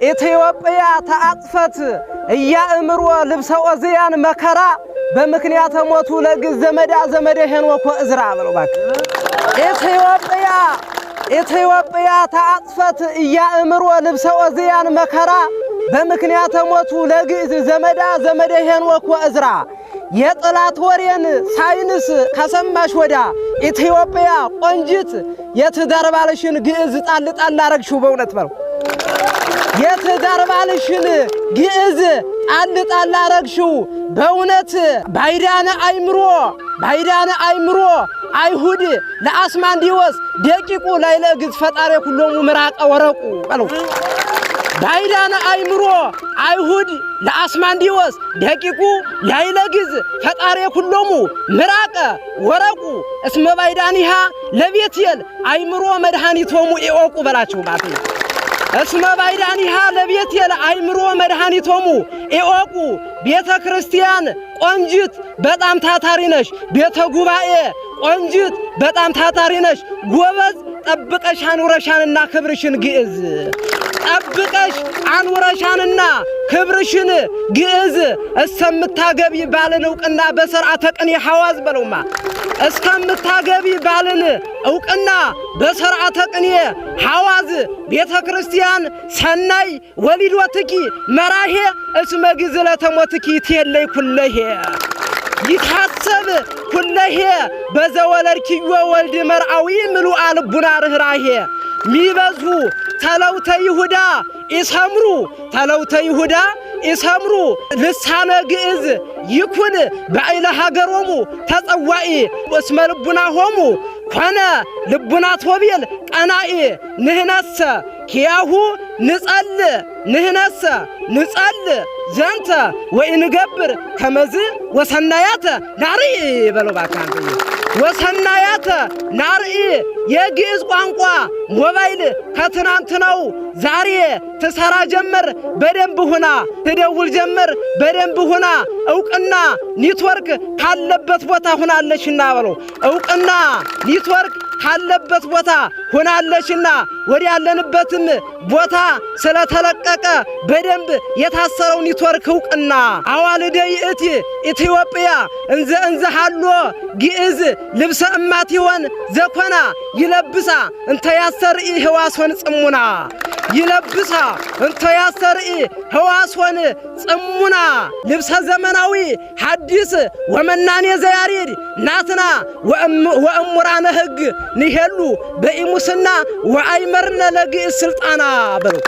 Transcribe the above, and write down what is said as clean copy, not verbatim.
ኢትዮጵያ ተአጥፈት እያእምሮ ልብሰ ኦዝያን መከራ በምክንያት ሞቱ ለግዝ ዘመዳ ዘመደ ሄኖክ ወእዝራ ብለው ባክ ኢትዮጵያ ተአጥፈት እያእምሮ ልብሰ ኦዝያን መከራ በምክንያት ሞቱ ለግዝ ዘመዳ ዘመደ ሄኖክ ወእዝራ የጥላት ወሬን ሳይንስ ከሰማሽ ወዳ ኢትዮጵያ ቆንጂት የትዳር ባልሽን ግዕዝ ጣል ጣል አረግሽው በእውነት በለው የትዳር ባልሽን ግዕዝ ጣል ጣል አረግሽው በእውነት ባይዳነ አይምሮ አይሁድ ለአስማንዲዎስ ደቂቁ ላይለ ግዕዝ ፈጣሪ ሁሉም ምራቀ ወረቁ በለው ባይዳነ አይምሮ አይሁድ ለአስማንዲዎስ ደቂቁ ላይለ ግዕዝ ፈጣሪ ሁሉም ምራቀ ወረቁ እስመ ባይዳኒሃ ለቤትየል አይምሮ መድኃኒቶሙ ኢኦቁ በላቸው ማለት ነው። እስመ ባይዳኒሃ ለቤትየል አይምሮ መድኃኒቶሙ ኢኦቁ ቤተ ክርስቲያን ቆንጂት በጣም ታታሪ ነሽ። ቤተ ጉባኤ ቆንጂት በጣም ታታሪ ነሽ። ጎበዝ ጠብቀሽ አኑረሻንና ክብርሽን ግዕዝ ጠብቀሽ አኑረሻንና ክብርሽን ግዕዝ እስከምታገቢ ባልን ዕውቅና በሥርዓተ ቅኔ ሐዋዝ በለውማ እስከምታገቢ ባልን ዕውቅና በሥርዓተ ቅኔ ሐዋዝ ቤተ ክርስቲያን ሰናይ ወሊዶትኪ መራሄ እስመ ግዕዝ ለተሞትኪ ትየለይ ኩለሄ ይታሰብ ኩለሄ በዘወለድኪዮ ወልድ መርአዊ ምሉአ ልቡና ርኅራሄ ሚበዙ ተለውተ ይሁዳ ኢሰምሩ ልሳነ ግዕዝ ይኩን በአይለ ሀገሮሙ ተጸዋኢ እስመ ልቡናሆሙ ኮነ ልቡናት ወቤል ቀናኢ ንህነሰ ኪያሁ ንህነሰ ንጸል ዘንተ ወኢንገብር ከመዝ ወሰናያተ ናርኢ በለው ባካንተ ወሰናያተ ናርኢ የግዕዝ ቋንቋ ሞባይል ከትናንትናው ዛሬ ትሰራ ጀመር በደንብ ሆና ትደውል ጀመር በደንብ ሆና ዕውቅና ኔትወርክ ካለበት ቦታ ሆናለችና በለው ዕውቅና ኔትወርክ ካለበት ቦታ ሆናለችና ወዲ ያለንበትም ቦታ ስለተለቀቀ በደንብ የታሰረው ኔትወርክ ዕውቅና አዋልደ ይእቲ ኢትዮጵያ እንዘ ሃሎ ግዕዝ ልብሰ እማት ይሆን ዘኮና ይለብሳ እንተ ያሰርኢ ህዋሶን ጽሙና ይለብሳ እንተ ያሰርኢ ህዋሶን ጽሙና ልብሰ ዘመናዊ ሐዲስ ወመናኔ ዘያሬድ ናትና ወእሙራነ ሕግ ንሄሉ በኢሙስና ወአይመርነ ለግዕዝ ስልጣና በለው